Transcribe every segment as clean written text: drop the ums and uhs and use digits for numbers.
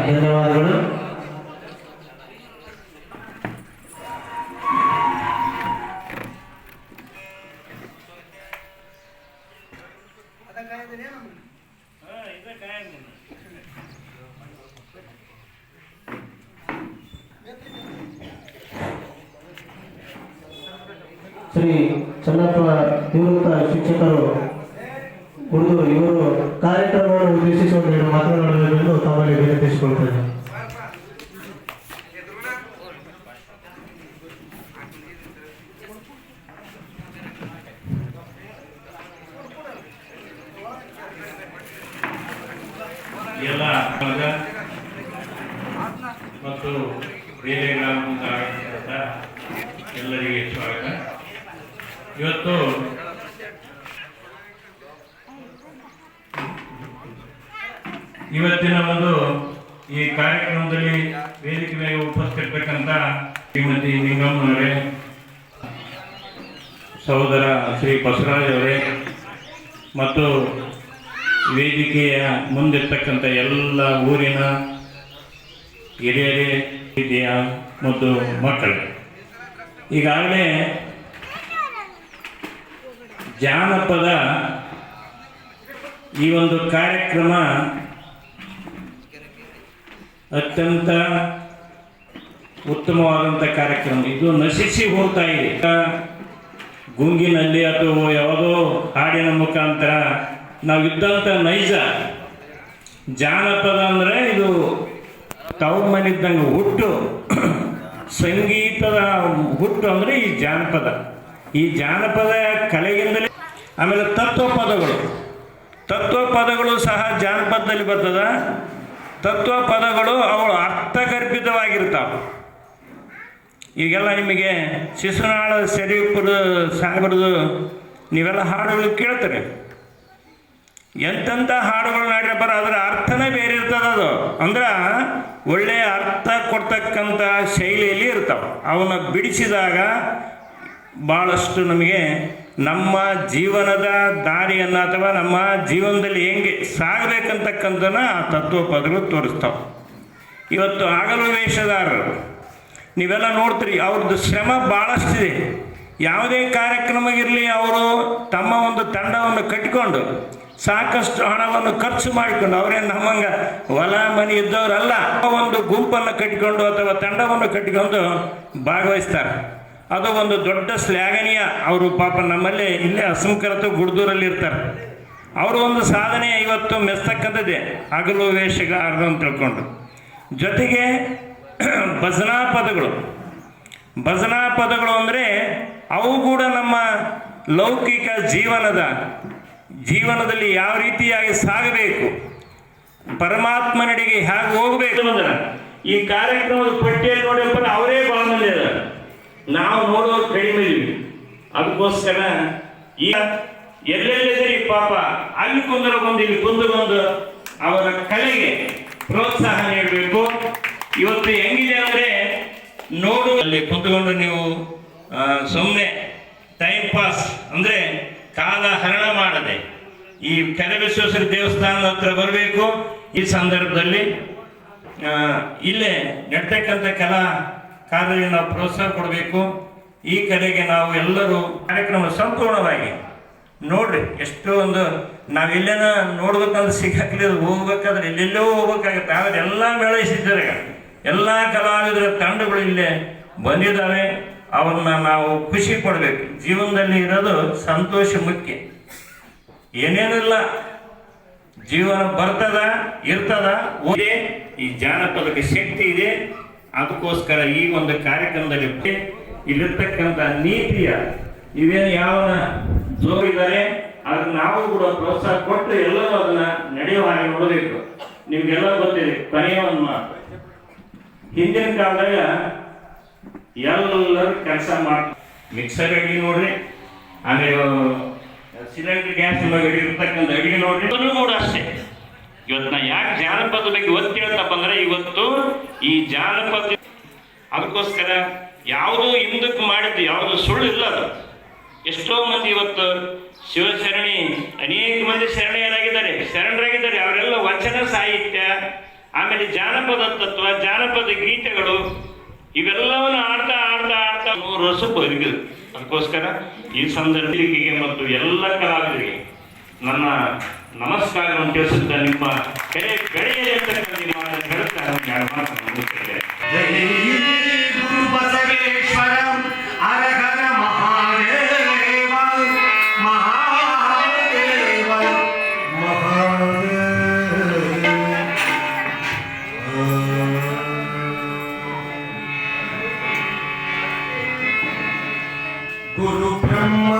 ಧನ್ಯವಾದಗಳು. ಶ್ರೀ ಚನ್ನಪ್ಪ ನಿವೃತ್ತ ಶಿಕ್ಷಕರು ಉಳಿದು ಇವರು ಕಾರ್ಯಕ್ರಮವನ್ನು ಉದ್ದೇಶಿಸಿ ಒಂದೆರಡು ಮಾತನಾಡಬೇಕೆಂದು ತಮ್ಮಲ್ಲಿ ವಿನಂತಿಸಿಕೊಳ್ಳುತ್ತೇನೆ. ಎಲ್ಲ ಮತ್ತು ಬೇರೆ ಗ್ರಾಮದಿಂದ ಎಲ್ಲರಿಗೆ ಸ್ವಾಗತ. ಇವತ್ತು ಇವತ್ತಿನ ಒಂದು ಈ ಕಾರ್ಯಕ್ರಮದಲ್ಲಿ ವೇದಿಕೆ ಮೇಲೆ ಉಪಸ್ಥಿತಕ್ಕಂಥ ಶ್ರೀಮತಿ ನಿಂಗಮ್ಮನವರೇ, ಸಹೋದರ ಶ್ರೀ ಬಸವರಾಜ್ ಅವರೇ ಮತ್ತು ವೇದಿಕೆಯ ಮುಂದಿರ್ತಕ್ಕಂಥ ಎಲ್ಲ ಊರಿನ ಹಿರಿಯರೇ, ವಿದ್ಯಾ ಮತ್ತು ಮಕ್ಕಳು, ಈಗಾಗಲೇ ಜಾನಪದ ಈ ಒಂದು ಕಾರ್ಯಕ್ರಮ ಅತ್ಯಂತ ಉತ್ತಮವಾದಂಥ ಕಾರ್ಯಕ್ರಮ. ಇದು ನಶಿಸಿ ಹೋಗ್ತಾ ಇದೆ. ಗುಂಗಿನಲ್ಲಿ ಅಥವಾ ಯಾವುದೋ ಹಾಡಿನ ಮುಖಾಂತರ ನಾವು ಇದ್ದಂಥ ನೈಜ ಜಾನಪದ ಅಂದರೆ ಇದು ತವ್ರ ಮನಿದ್ದಂಗೆ ಹುಟ್ಟು, ಸಂಗೀತದ ಹುಟ್ಟು ಅಂದರೆ ಈ ಜಾನಪದ. ಈ ಜಾನಪದ ಕಲೆಯಿಂದಲೇ. ಆಮೇಲೆ ತತ್ವ ಪದಗಳು ಸಹ ಜಾನಪದದಲ್ಲಿ ಬರ್ತದ. ತತ್ವ ಪದಗಳು ಅವು ಅರ್ಥಗರ್ಭಿತವಾಗಿರ್ತಾವೆ. ಈಗೆಲ್ಲ ನಿಮಗೆ ಶಿಶುನಾಳ ಶರೀಫ್ರ ಸಾಗರದು ನೀವೆಲ್ಲ ಹಾಡುಗಳು ಕೇಳ್ತಾರೆ. ಎಂತೆಂಥ ಹಾಡುಗಳು ನಾಡಿರಬ್ಬರ ಅದರ ಅರ್ಥನೇ ಬೇರೆ ಇರ್ತದೆ. ಅದು ಅಂದ್ರೆ ಒಳ್ಳೆಯ ಅರ್ಥ ಕೊಡ್ತಕ್ಕಂಥ ಶೈಲಿಯಲ್ಲಿ ಇರ್ತಾವೆ. ಅವನ್ನ ಬಿಡಿಸಿದಾಗ ಭಾಳಷ್ಟು ನಮಗೆ ನಮ್ಮ ಜೀವನದ ದಾರಿಯನ್ನು ಅಥವಾ ನಮ್ಮ ಜೀವನದಲ್ಲಿ ಹೆಂಗೆ ಸಾಗಬೇಕಂತಕ್ಕಂಥನ ಆ ತತ್ವ ಪದಗಳು ತೋರಿಸ್ತಾವೆ. ಇವತ್ತು ಹಗಲು ವೇಷಧಾರರು ನೀವೆಲ್ಲ ನೋಡ್ತೀರಿ, ಅವ್ರದ್ದು ಶ್ರಮ ಭಾಳಷ್ಟಿದೆ. ಯಾವುದೇ ಕಾರ್ಯಕ್ರಮ ಇರಲಿ, ಅವರು ತಮ್ಮ ಒಂದು ತಂಡವನ್ನು ಕಟ್ಟಿಕೊಂಡು ಸಾಕಷ್ಟು ಹಣವನ್ನು ಖರ್ಚು ಮಾಡಿಕೊಂಡು, ಅವರೇನು ನಮ್ಮಂಗೆ ಹೊಲ ಮನೆ ಇದ್ದವರಲ್ಲ, ಒಂದು ಗುಂಪನ್ನು ಕಟ್ಟಿಕೊಂಡು ಅಥವಾ ತಂಡವನ್ನು ಕಟ್ಟಿಕೊಂಡು ಭಾಗವಹಿಸ್ತಾರೆ. ಅದು ಒಂದು ದೊಡ್ಡ ಶ್ಲಾಘನೀಯ. ಅವರು ಪಾಪ ನಮ್ಮಲ್ಲಿ ಇಲ್ಲೇ ಅಸಂಕೃತ ಗುಡ್ದೂರಲ್ಲಿ ಇರ್ತಾರೆ. ಅವರು ಒಂದು ಸಾಧನೆ ಇವತ್ತು ಮೆಚ್ಚತಕ್ಕಂಥದ್ದೇ, ಹಗಲು ವೇಷಗಾರರು ಅಂತ ತಿಳ್ಕೊಂಡು. ಜೊತೆಗೆ ಭಜನಾ ಪದಗಳು ಅಂದರೆ ಅವು ಕೂಡ ನಮ್ಮ ಲೌಕಿಕ ಜೀವನದಲ್ಲಿ ಯಾವ ರೀತಿಯಾಗಿ ಸಾಗಬೇಕು, ಪರಮಾತ್ಮನಡೆಗೆ ಹೇಗೆ ಹೋಗಬೇಕು ಅಂದ್ರೆ ಈ ಕಾರ್ಯಕ್ರಮದ ಪಟ್ಟಿಯಲ್ಲಿ ನೋಡಪ್ಪ ಅವರೇ ಭಾಳ ಮಂದಿ ಅದ, ನಾವು ನೋಡೋದು ಕಡಿಮೆ ಇದ್ವಿ. ಅದಕ್ಕೋಸ್ಕರ ಈಗ ಎಲ್ಲೆಲ್ಲಿದ್ದೀರಿ ಪಾಪ ಅಲ್ಲಿ ಕುಂದರಗೊಂದು ಇಲ್ಲಿ ಕುಂದರಗೊಂದು ಅವರ ಕಲೆಗೆ ಪ್ರೋತ್ಸಾಹ ನೀಡಬೇಕು. ಇವತ್ತು ಹೆಂಗಿದೆ ಅಂದರೆ ನೋಡು, ಅಲ್ಲಿ ಕುಂತ್ಕೊಂಡು ನೀವು ಸುಮ್ಮನೆ ಟೈಮ್ ಪಾಸ್ ಅಂದರೆ ಕಾಲ ಹರಣ ಮಾಡದೆ ಈ ಕರಬಸವೇಶ್ವರ ದೇವಸ್ಥಾನದ ಹತ್ರ ಬರಬೇಕು. ಈ ಸಂದರ್ಭದಲ್ಲಿ ಇಲ್ಲೇ ನಡ್ತಕ್ಕಂಥ ಕಲಾ ಕಾರ್ಯಕ್ಕೆ ನಾವು ಪ್ರೋತ್ಸಾಹ ಕೊಡಬೇಕು. ಈ ಕಲೆಗೆ ನಾವು ಎಲ್ಲರೂ ಕಾರ್ಯಕ್ರಮ ಸಂಪೂರ್ಣವಾಗಿ ನೋಡ್ರಿ. ಎಷ್ಟೋ ಒಂದು ನಾವೆಲ್ಲೇನ ನೋಡ್ಬೇಕಂದ್ರೆ ಸಿಗಕ್ಲಿಲ್ಲ, ಹೋಗ್ಬೇಕಾದ್ರೆ ಎಲ್ಲೆಲ್ಲೋ ಹೋಗ್ಬೇಕಾಗತ್ತೆ. ಆದರೆ ಎಲ್ಲ ಮೇಳೈಸಿದ್ದಾರೆ, ಎಲ್ಲ ಕಲಾವಿದರ ತಂಡಗಳು ಇಲ್ಲೇ ಬಂದಿದ್ದಾವೆ. ಅವ್ರನ್ನ ನಾವು ಖುಷಿ ಪಡಬೇಕು. ಜೀವನದಲ್ಲಿ ಇರೋದು ಸಂತೋಷ ಮುಖ್ಯ. ಏನೇನಿಲ್ಲ, ಜೀವನ ಬರ್ತದ ಇರ್ತದ. ಈ ಜಾನಪದಕ್ಕೆ ಶಕ್ತಿ ಇದೆ. ಅದಕ್ಕೋಸ್ಕರ ಈ ಒಂದು ಕಾರ್ಯಕ್ರಮದಲ್ಲಿ ಇಲ್ಲಿರ್ತಕ್ಕಂಥ ನೀತಿಯ ಇವೇನು ಯಾವ ಜೋಗಿದ್ದಾರೆ ಅದನ್ನ ನಾವು ಕೂಡ ಪ್ರೋತ್ಸಾಹ ಕೊಟ್ಟು ಎಲ್ಲರೂ ಅದನ್ನ ನಡೆಯುವ ಹಾಗೆ ನೋಡಬೇಕು. ನಿಮ್ಗೆಲ್ಲ ಗೊತ್ತಿದೆ, ಕೊನೆಯ ಒಂದು ಮಾತು, ಹಿಂದಿನ ಕಾಲದಾಗ ಎಲ್ಲರೂ ಕೆಲಸ ಮಾಡಿ ಮಿಕ್ಸರ್ ಅಡಿಗೆ ನೋಡ್ರಿ, ಆಮೇಲೆ ಸಿಲಿಂಡರ್ ಗ್ಯಾಸ್ ಅಡಿಗೆ ಇರ್ತಕ್ಕಂಥ ಅಡಿಗೆ ನೋಡ್ರಿ, ಕೂಡ ಅಷ್ಟೇ. ಇವತ್ತು ನಾ ಯಾಕೆ ಜಾನಪದ ಬಗ್ಗೆ ಒತ್ತಿ ಹೇಳ್ತಪ್ಪ ಅಂದ್ರೆ ಇವತ್ತು ಈ ಜಾನಪದ ಅದಕ್ಕೋಸ್ಕರ ಯಾವುದು ಹಿಂದಕ್ಕೆ ಮಾಡಿದ್ದು ಯಾವುದು ಸುಳ್ಳು ಇಲ್ಲ. ಅದು ಎಷ್ಟೋ ಮಂದಿ ಇವತ್ತು ಶಿವಶರಣಿ ಅನೇಕ ಮಂದಿ ಶರಣರಾಗಿದ್ದಾರೆ. ಅವರೆಲ್ಲ ವಚನ ಸಾಹಿತ್ಯ ಆಮೇಲೆ ಜಾನಪದ ತತ್ವ, ಜಾನಪದ ಗೀತೆಗಳು ಇವೆಲ್ಲವನ್ನು ಆಡ್ತಾ ಆಡ್ತಾ ಆಡ್ತಾ 100 ವರ್ಷಕ್ಕೆ ಬದುಕಿದ್ರು. ಅದಕ್ಕೋಸ್ಕರ ಈ ಸಂದರ್ಭಕ್ಕೆ ಮತ್ತು ಎಲ್ಲ ಕಲಾವಿದರಿಗೆ ನನ್ನ ನಮಸ್ಕಾರವನ್ನು ತಿಳಿಸುತ್ತಾ ನಿಮ್ಮ ಕೆರೆ ಬೆಳೆಯಲಿ ಅಂತ ಹೇಳ್ತಾ ಮುಗಿಸ್ತೇನೆ. ಜೈ ಗುರು ಬಸವೇಶ್ವರ ಹರ ಮಹಾದೇವ ಮಹಾದೇವ ಗುರು ಬ್ರಹ್ಮ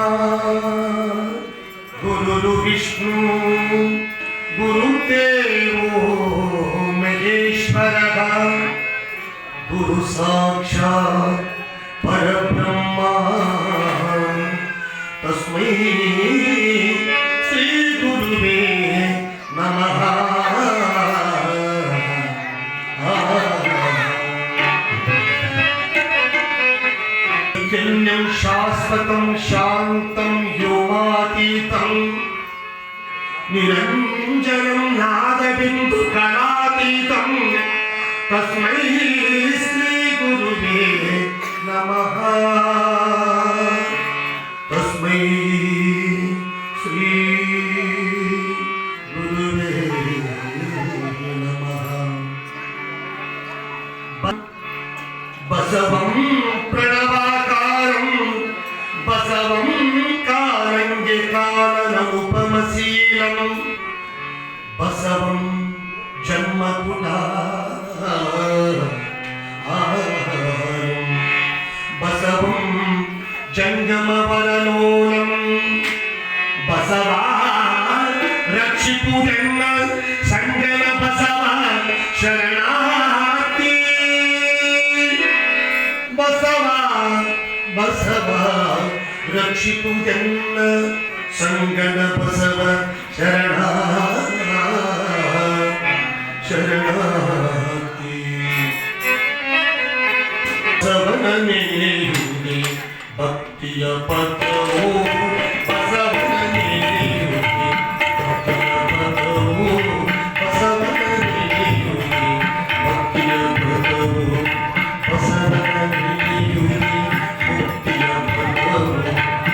ಗುರು ವಿಷ್ಣು ಗುರುದೇವೋ ಮಹೇಶ್ವರ ಗುರು ಸಾಕ್ಷಾತ್ ಪರಬ್ರಹ್ಮ ತಸ್ಮೈ ಶ್ರೀ ಗುರುವೇ ನಮಃ. ಚೈತನ್ಯಂ ಶಾಶ್ವತಂ ಶಾಂತಂ ವ್ಯೋಮಾತೀತಂ ನಿರಂಜನಂ ನಾದಬಿಂದು ಕಲಾತೀತಂ ತಸ್ಮೈ ಶ್ರೀ ಗುರುವೇ ನಮಃ. ತಸ್ಮೈ ಶ್ರೀ ಗುರುವೇ ನಮಃ. ಬಸವಂ ಪ್ರಣವಾಕಾರಂ ಬಸವಂ ಕಾರಂಗೆ ಕಾಲನ ಉಪಮಶೀಲಂ ಬಸವಂ ಜನ್ಮಗುಣ ಬಸವಂ ಜಂಗಮವರಲೋಲಂ ಬಸವ ರಕ್ಷಿಪುದೆನ್ನ ಸಂಗನ ಬಸವ ಶರಣಾರ್ಥಿ. ಬಸವ ಬಸವ ರಕ್ಷಿಪುದೆನ್ನ ಸಂಗನ ಬಸವ ಶರಣಾರ್ಥಿ. ಬಸವನ ನೆಲೆಯುವುದೇ ಭಕ್ತಿಯ ಪದವು ಬಸವನ ನೆಲೆಯುವುದೇ ಭಕ್ತಿಯ ಪದವು ಬಸವನ ನೆಲೆಯುವುದೇ ಭಕ್ತಿಯ ಪದವು ಬಸವನ ನೆಲೆಯುವುದೇ ಮುಕ್ತಿಯ ಪದವು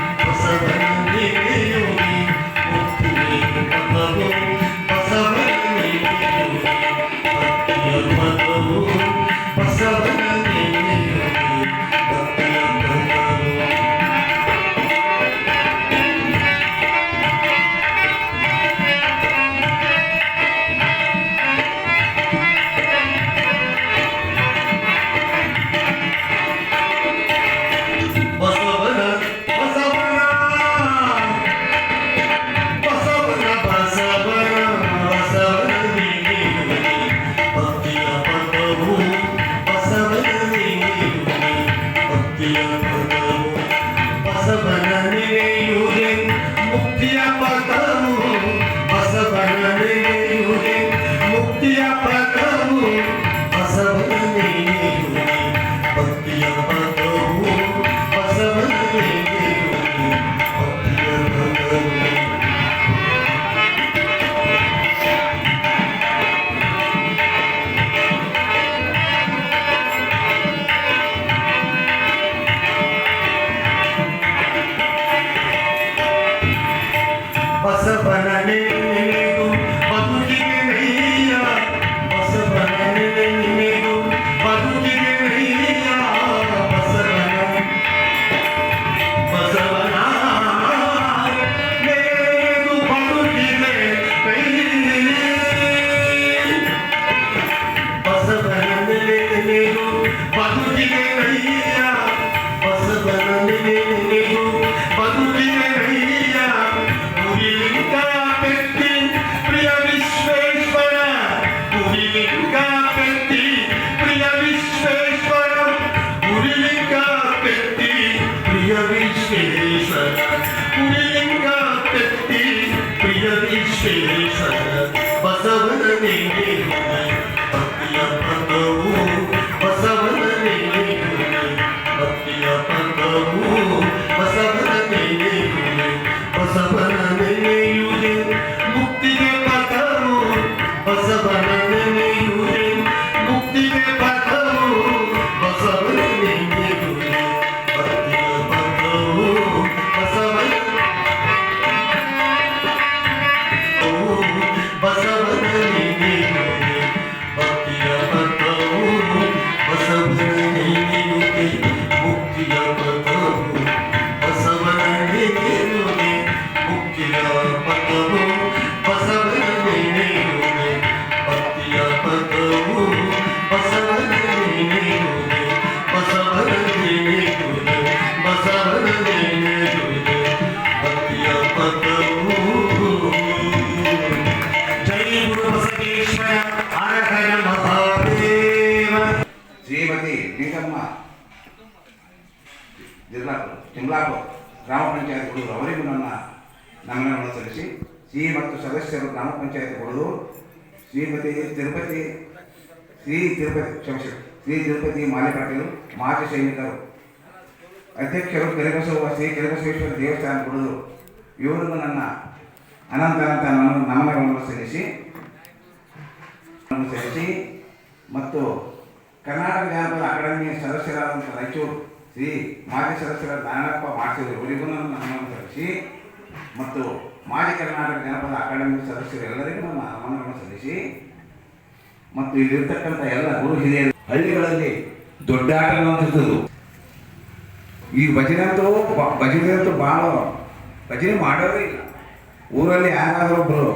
ಬಸವನ ನೆಲೆಯುವುದೇ ಮುಕ್ತಿಯ ಪದವು ಬಸವನ ನೆಲೆಯುವುದೇ ಭಕ್ತಿಯ ಪದವು ಬಸವನ ಬಸವನ ತಿಮ್ಲಾಪುರ ಗ್ರಾಮ ಪಂಚಾಯತ್ ಹುಡುಗರು ಅವರಿಗೂ ನನ್ನ ನಮನವನ್ನು ಸಲ್ಲಿಸಿ ಸಿ ಮತ್ತು ಸದಸ್ಯರು ಗ್ರಾಮ ಪಂಚಾಯತ್ ಹುಡುಗರು ಶ್ರೀ ತಿರುಪತಿ ಮಾಲಿಪಾಟೀಲು ಮಾಜಿ ಸೈನಿಕರು ಅಧ್ಯಕ್ಷರು ಶ್ರೀ ಕೆರಬಸವೇಶ್ವರ ದೇವಸ್ಥಾನ ಹುಡುಗರು ಇವರಿಗೂ ನನ್ನ ಅನಂತ ನಮನಗಳನ್ನು ಸಲ್ಲಿಸಿ ಮತ್ತು ಕರ್ನಾಟಕ ಜಾನಪದ ಅಕಾಡೆಮಿ ಸದಸ್ಯರಾದಂಥ ರಾಯಚೂರು ಶ್ರೀ ಮಾಜಿ ಸದಸ್ಯರಾದ ನಾರಾಯಣಪ್ಪ ಮಾಡ್ತಿದ್ರು ಇವರಿಗೂ ನನ್ನ ನಮನವನ್ನು ಸಲ್ಲಿಸಿ ಮತ್ತು ಮಾಜಿ ಕರ್ನಾಟಕ ಜಾನಪದ ಅಕಾಡೆಮಿ ಸದಸ್ಯರು ಎಲ್ಲರಿಗೂ ನನ್ನ ನಮನವನ್ನು ಸಲ್ಲಿಸಿ ಮತ್ತು ಇಲ್ಲಿರ್ತಕ್ಕಂಥ ಎಲ್ಲ ಗುರು ಹಿರಿಯರು ಹಳ್ಳಿಗಳಲ್ಲಿ ದೊಡ್ಡ ಆಟಗಳು ಅಂತಿದ್ದದು ಈ ಭಜನೆ ಅಂತೂ ಭಾಳ ಭಜನೆ ಮಾಡೋದೇ ಇಲ್ಲ. ಊರಲ್ಲಿ ಯಾರಾದರೂ ಒಬ್ಬರು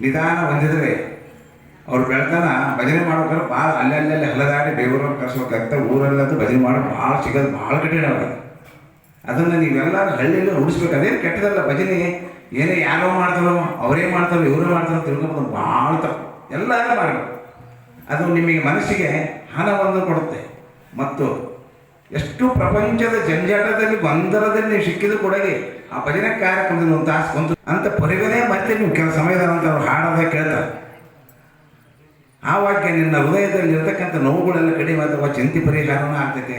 ನಿಧಾನ ಹೊಂದಿದ್ರೆ ಅವ್ರು ಬೆಳ್ತಾನ ಭಜನೆ ಮಾಡ್ಬೇಕಾದ್ರೆ ಭಾಳ ಅಲ್ಲೇ ಹಲದಾಡಿ ಬೇಗೂರು ಕರ್ಸ್ಬೇಕಾಗ್ತದೆ. ಊರಲ್ಲಂತೂ ಭಜನೆ ಮಾಡೋದು ಭಾಳ ಸಿಗೋದು ಭಾಳ ಕಠಿಣ ಆಗುತ್ತೆ. ಅದನ್ನು ನೀವೆಲ್ಲರೂ ಹಳ್ಳಿಯಲ್ಲಿ ರೂಢಿಸ್ಬೇಕು. ಅದೇನು ಕೆಟ್ಟದಲ್ಲ. ಭಜನೆ ಏನೇ ಯಾರೋ ಮಾಡ್ತಾರೋ ಅವರೇ ಮಾಡ್ತಾರೋ ಇವರೇ ಮಾಡ್ತಾರೋ ತಿಳ್ಕೊಬೋದು ಭಾಳ ತಪ್ಪು. ಎಲ್ಲರೂ ಮಾಡಬೇಕು. ಅದು ನಿಮಗೆ ಮನಸ್ಸಿಗೆ ಹಣವನ್ನು ಕೊಡುತ್ತೆ. ಮತ್ತು ಎಷ್ಟು ಪ್ರಪಂಚದ ಜಂಜಾಟದಲ್ಲಿ ಗೊಂದಲದಲ್ಲಿ ನೀವು ಸಿಕ್ಕಿದ್ದು ಕೊಡಗೆ ಆ ಭಜನೆ ಕಾರ್ಯಕ್ರಮದಲ್ಲಿ ಒಂದು ತಾಸು ಕೊಂದು ಅಂತ ಪರಿಗಣೆ ಮತ್ತೆ ನೀವು ಕೆಲ ಸಮಯದ ನಂತರ ಅವ್ರು ಹಾಡೋದೇ ಕೇಳ್ತಾರೆ. ಆವಾಗ ನಿನ್ನ ಹೃದಯದಲ್ಲಿ ಇರತಕ್ಕಂಥ ನೋವುಗಳೆಲ್ಲ ಕಡಿಮೆ ಅಥವಾ ಚಿಂತೆ ಪರಿಹಾರನೂ ಆಗ್ತೈತೆ.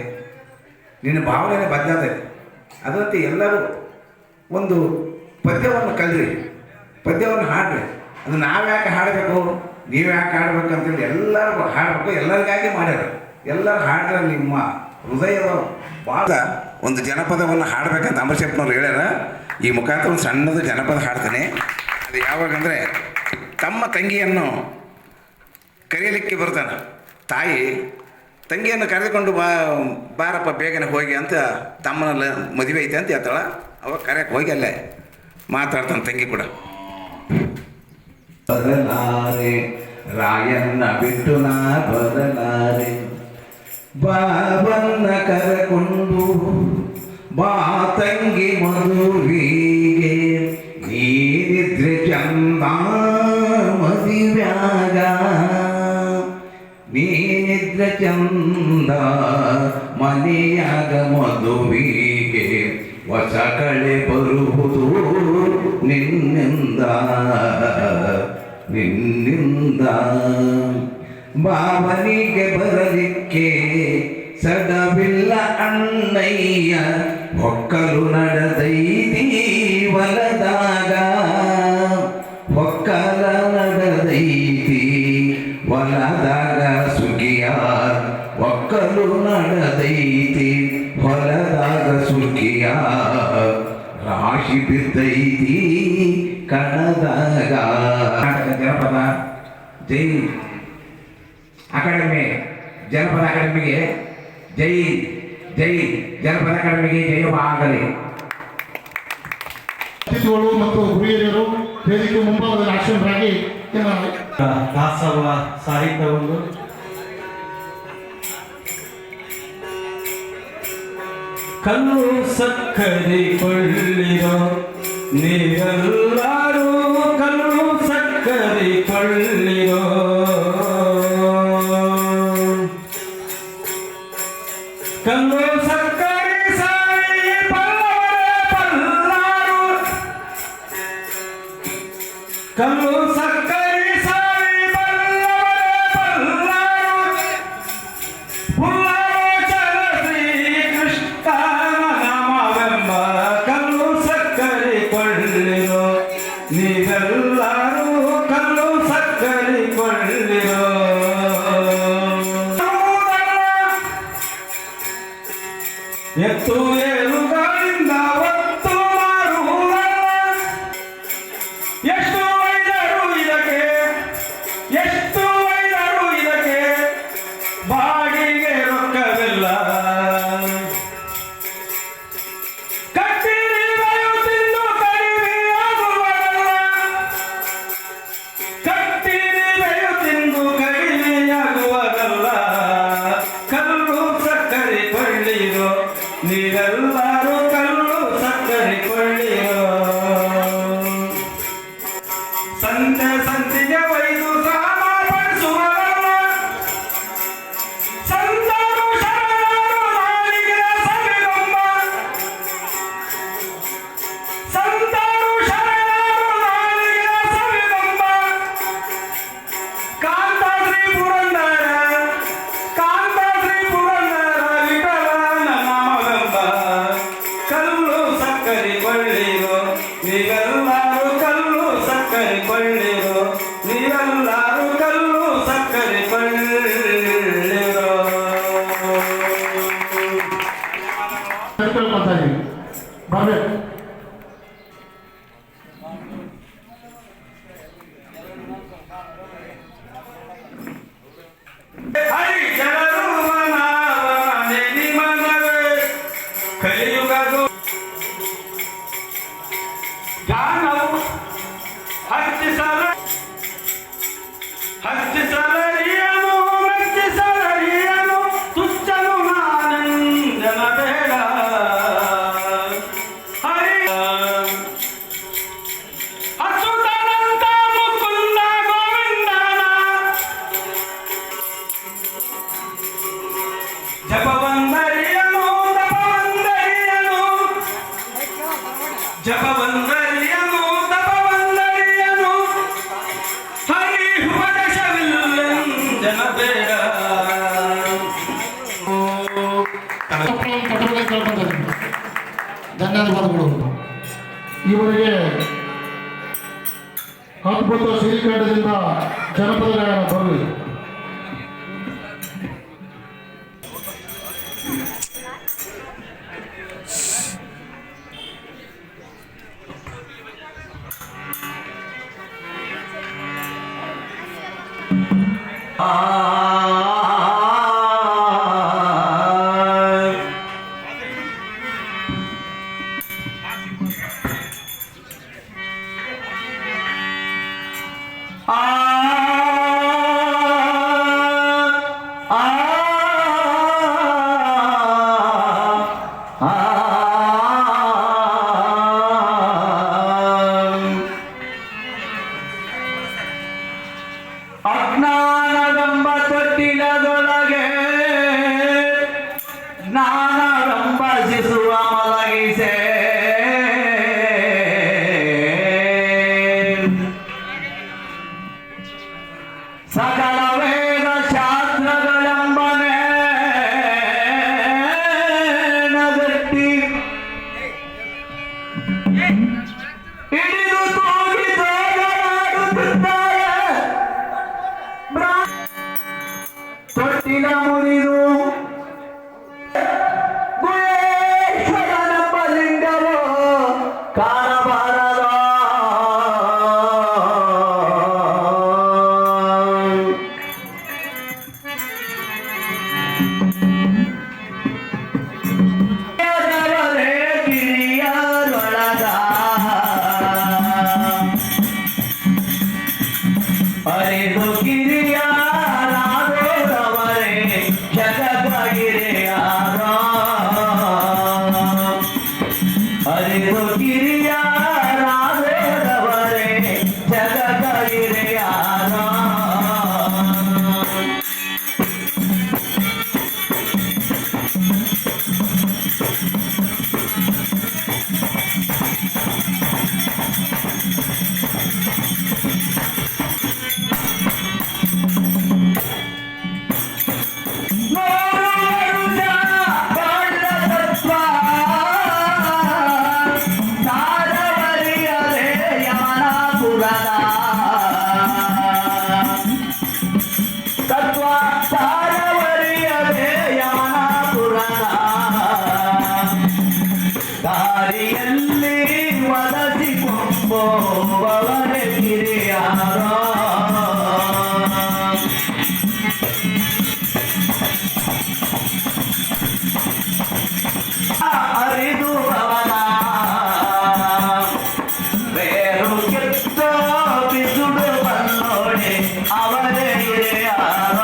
ನಿನ್ನ ಭಾವನೆ ಬದಲಾತೈತೆ. ಅದರಂತೆ ಎಲ್ಲರೂ ಒಂದು ಪದ್ಯವನ್ನು ಕಲಿರಿ, ಪದ್ಯವನ್ನು ಹಾಡ್ರಿ. ಅದು ನಾವ್ಯಾಕೆ ಹಾಡಬೇಕು, ನೀವು ಯಾಕೆ ಹಾಡ್ಬೇಕು ಅಂತೇಳಿ ಎಲ್ಲರೂ ಹಾಡಬೇಕು. ಎಲ್ಲರಿಗಾಗಿ ಮಾಡ್ಯಾರ. ಎಲ್ಲರೂ ಹಾಡ್ರೆ ನಿಮ್ಮ ಹೃದಯದ ಭಾಳ ಒಂದು ಜನಪದವನ್ನು ಹಾಡಬೇಕಂತ ಅಮರಶಪ್ಪನವ್ರು ಹೇಳ್ಯಾರ. ಈ ಮುಖಾಂತರ ಒಂದು ಸಣ್ಣದು ಜನಪದ ಹಾಡ್ತಾನೆ. ಅದು ಯಾವಾಗಂದರೆ ತಮ್ಮ ತಂಗಿಯನ್ನು ಕರೀಲಿಕ್ಕೆ ಬರ್ತಾನೆ. ತಾಯಿ ತಂಗಿಯನ್ನು ಕರೆದುಕೊಂಡು ಬಾರಪ್ಪ ಬೇಗನೆ ಹೋಗಿ ಅಂತ ತಮ್ಮನ ಮದುವೆ ಐತೆ ಅಂತ ಹೇಳ್ತಾಳ. ಅವಾಗ ಕರೆಯಕ್ಕೆ ಹೋಗಿ ಅಲ್ಲೇ ಮಾತಾಡ್ತಾನೆ ತಂಗಿ ಕೂಡ. ಬರಲಾರೆ ರಾಯಣ್ಣ ಬಿಟ್ಟು ನಾ ಬರಲಾರೆ, ಬಾಬನ್ನ ಕರೆಕೊಂಡು ಬಾ ತಂಗಿ ಮದುವಿಗೆ, ನೀರಿದ್ರೆ ಚಂದ ಮದುವ್ಯಾಗ, ನೀನಿದ್ರೆ ಚಂದ ಮನೆಯಾಗ ಮದುವಿಗೆ, ಹೊಸ ಕಳೆ ಬರುವುದು ನಿನ್ನಿಂದ ನಿನ್ನಿಂದ. ಬಾಬನಿಗೆ ಬರಲಿಕ್ಕೆ ಸಡವಿಲ್ಲ ಅಣ್ಣಯ್ಯ, ಹೊಕ್ಕಲು ನಡೆದೈತಿ ಹೊಲದಾಗ, ಹೊಕ್ಕಲ ನಡೆದೈತಿ ಹೊಲದಾಗ ಸುಗಿಯ, ಒಕ್ಕಲು ನಡೆದೈತಿ ಹೊಲದಾಗ ಸುಗಿಯ, ರಾಶಿ ಬಿದ್ದೈತಿ ಕಣದಾಗ. ಕರ್ನಾಟಕ ಜನಪದ ಜೈ ಅಕಾಡೆಮಿ, ಜನಪದ ಅಕಾಡೆಮಿಗೆ ಜೈ, ಜೈ ಜನಪದ ಅಕಾಡೆಮಿಗೆ ಜಯವಾಗಲಿ. ಅತಿಥಿಗಳು ಮತ್ತು ಗುರಿಯರು ವೇದಿಕೆ ಮುಂಭಾಗದಲ್ಲಿ ಆಶ್ರಮರಾಗಿ ದಾಸವ ಸಾಹಿತ್ಯವನ್ನು ಕಲ್ಲು ಸಕ್ಕರೆ ಕೊಳ್ಳಿರೋ ನೀವೆಲ್ಲರೂ, ಕಲ್ಲು ಸಕ್ಕರೆ ಕೊಳ್ಳಿರೋ, ಕಲ್ಲು ಸಕ್ಕರೆ ಸಾರಿ ಪಲ್ಲಾರು, ಕಲ್ಲು ಸಕ್ಕರೆ ಸಾರಿ ಪಲ್ಲಾರು, ಪುಲ್ಲಾರು ಚಲ ಶ್ರೀ ಕೃಷ್ಣನ ನಾಮವೆಂಬ, ಕಲ್ಲು ಸಕ್ಕರೆ ಕೊಳ್ಳಿರೋ ನೀವೆಲ್ಲರೂ, ಕಲ್ಲು ಸಕ್ಕರೆ ಕೊಳ್ಳಿರೋ. ಎತ್ತು ಏಳುಗಳಿಂದ ಒತ್ತು ಮಾರುವುದಲ್ಲ, ಎಷ್ಟು ಒಯ್ದರು ಇದಕ್ಕೆ, ಎಷ್ಟು ಒಯ್ದರು ಇದಕ್ಕೆ, ಬಾಡಿಗೆ ರೊಕ್ಕವಿಲ್ಲ. ಕಟ್ಟಿರಿ ಬಯಲು ತಿಂದು ಕಡಿಮೆಯಾಗುವುದಲ್ಲ, ಕಟ್ಟಿರಿ ಬಯಲು ತಿಂದು ಕಡಿಮೆಯಾಗುವುದಲ್ಲ, ಕಲ್ಲು ಸಕ್ಕರೆ ಕೊಳ್ಳಿರೋ ನೀವೆಲ್ಲರೂ, ಕಲ್ಲು ಸಕ್ಕರೆ ಕೊಳ್ಳಿರೋ. ಸಂತೆ ಸಂತಿಗೆ ಒಯ್ದು ಸಾಲ ಪಡಿಸುವವರಲ್ಲ, ಸಂತರು ಶರಣರು ನಾಲಿಗೆ ಸವಿಗೊಂಬ, ಹರಿ ಜನರು ಮನವನೆ ನಿಮನವೇ ಕಲಿಯುಗದು ಜ್ಞಾನವು ಹಚ್ಚಿಸಲರಿಯನು ಮೆಚ್ಚಿಸಲರಿಯನು ತುಚ್ಚನು ನಾನಂದನ ಬೇಡ ಹರಿ ಅಚ್ಯುತಾನಂದ ಮುಕುಂದ ಗೋವಿಂದನ ಜಪವಂದರಿಯನು ತಪವಂದರಿಯನು ಜಪವಂದರಿಯನು ತಪವಂದರಿಯನು ಹರಿ ಉಪದೇಶವಿಲ್ಲಂಜನ ಬೇಡ ಕಟ್ಟಡದಲ್ಲಿ ಕೇಳ್ಕೊತಾರೆ. ಧನ್ಯವಾದಗಳು. ಇವರಿಗೆ ಅದ್ಭುತ ಶ್ರೀಕಂಠದಿಂದ ಜನಪದ ಗಾಯನ ಬರಲಿ. ಅಜ್ಞಾನವೆಂಬ ತೊಟ್ಟಿಲದೊಳಗೆ ಜ್ಞಾನವೆಂಬ ಶಿಶುವ ಮಲಗಿಸೆ ಸಕಲ ವೇದ ಶಾಸ್ತ್ರಗಳೆಂಬನೆ ನಗಟ್ಟಿ ಹಿಡಿದು ತೂಗಿ ತೋಗಲಾಡುತ್ತಿದ್ದಾರೆ. ತೊಟ್ಟಿಲ ಮುರಿದು ಗುಹೇಶ್ವರನೆಂಬ ಲಿಂಗವು ಕಾಣಬಾರದ ಕಿರಿಯರೊಳಗ ಅರಿದು ಕಿರಿಯರಾದವರೇ ಜಗದಗಿರಿಯಾರ ಅರಿದು ಕಿರಿಯರಾದವರೇ ಜಗದಗಿರಿಯಾರ ದಾರಿಯಲ್ಲಿ ಒದಗಿಕೊಂಬವರೆ ಕಿರಿಯಾರ ಅರಿದು ಅವನ ಬೇರು ಕೆತ್ತ ಬಿಸುಡು ಬಂದೋಡೆ ಅವರೇ ಹಿರಿಯಾರ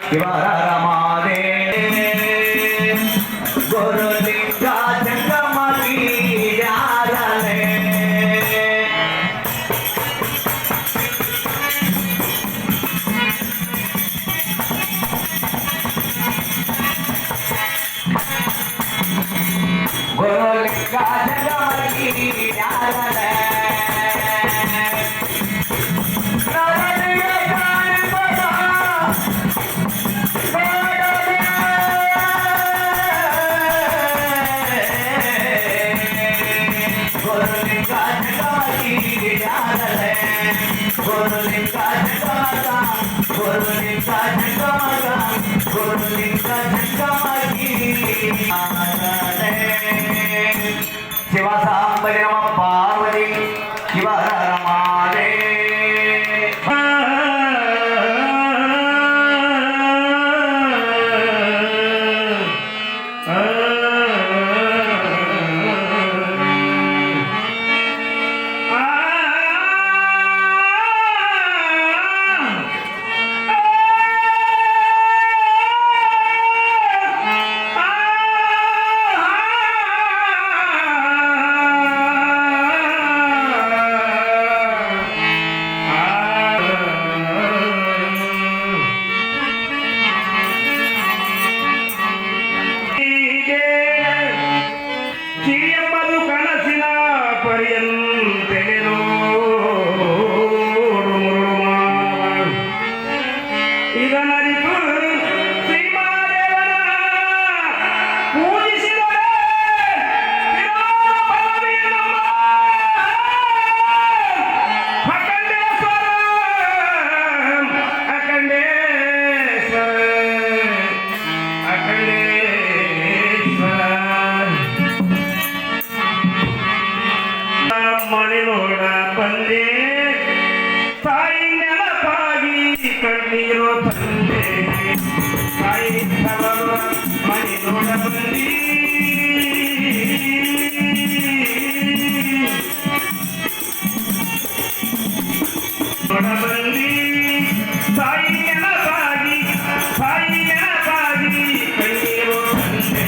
ಶಿವರ ರಮಾದೆ ಗುರುಲಿಂಗ ಜಂಗಮಗಿ ಯಾರಲೆ ಗುರುಲಿಂಗ ಜಂಗಮಗಿ ಯಾರಲೆ ಶಿವ ಸಾಂಬಲಿ ನಮ ಪಾರ್ವತಿ ಶಿವರ ರಮಾದೆ ಮಣಿನೋಡ ಬಂದೆ ತಾಯಿ ನೆನಪಾಗಿ ಕಣ್ಣೀರು ತಂದೆ ತಾಯಿ ತವರು ಮಣಿನೋಡ ಬಂದಿ ನೋಡ ಬಂದಿ ತಾಯಿ ನೆನಪಾಗಿ ಕಣ್ಣೀರು ತಂದೆ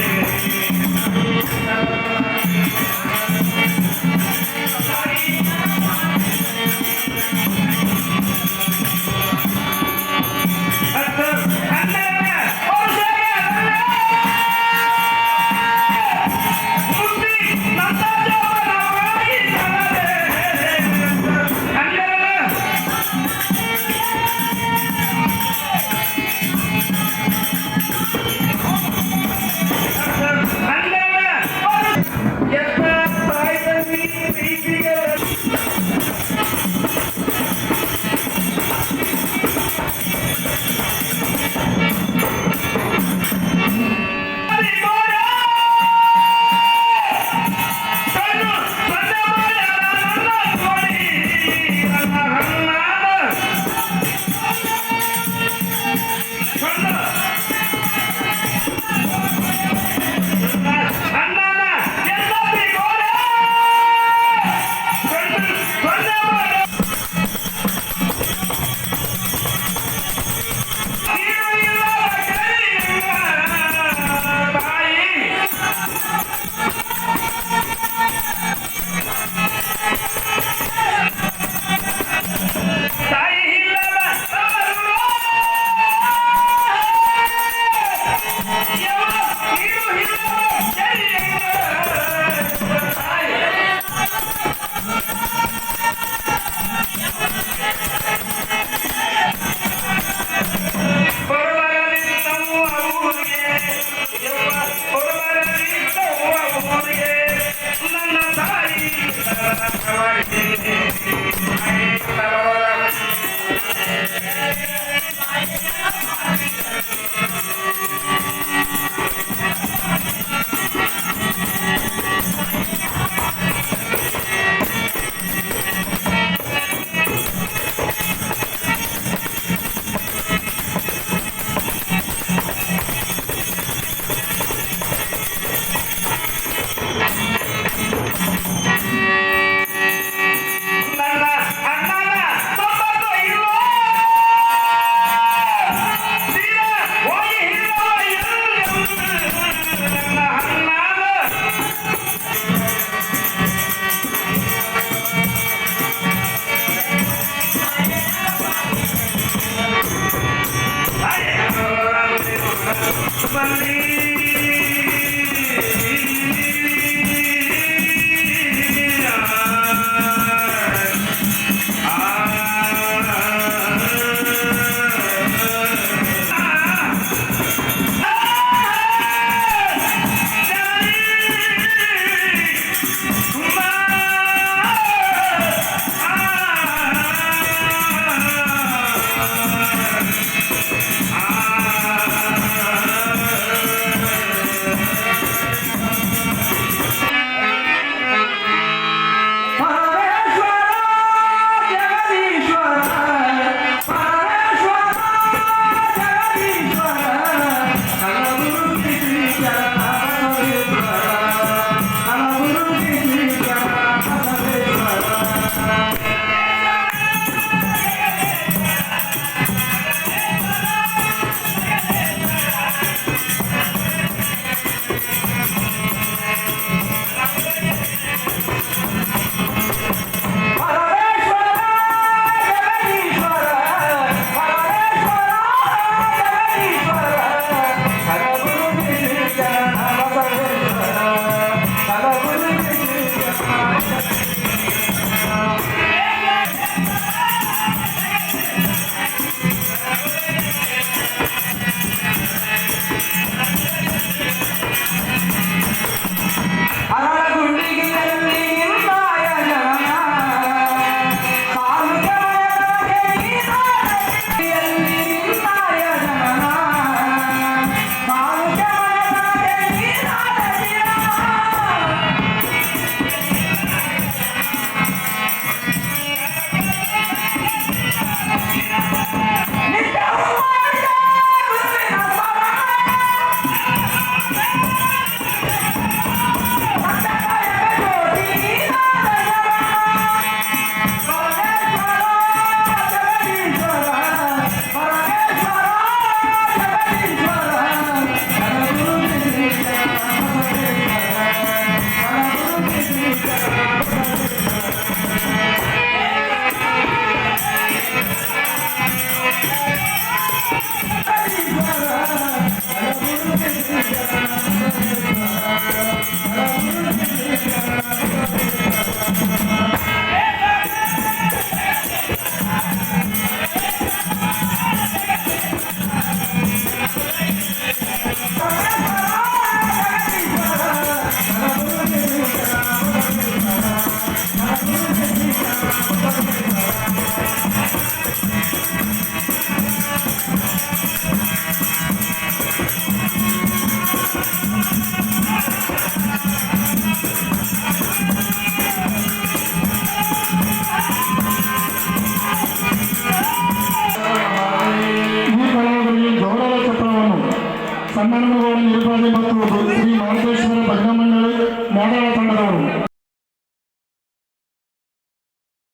ಈ ಕಲಾವಿದರಿಗೆ ಗೌರವ ಚಕ್ರವನ್ನು ಸನ್ಮಾನಗಳನ್ನು ನೀಡುತ್ತದೆ ಮತ್ತು ಶ್ರೀ ಮಹಂತೇಶ್ವರ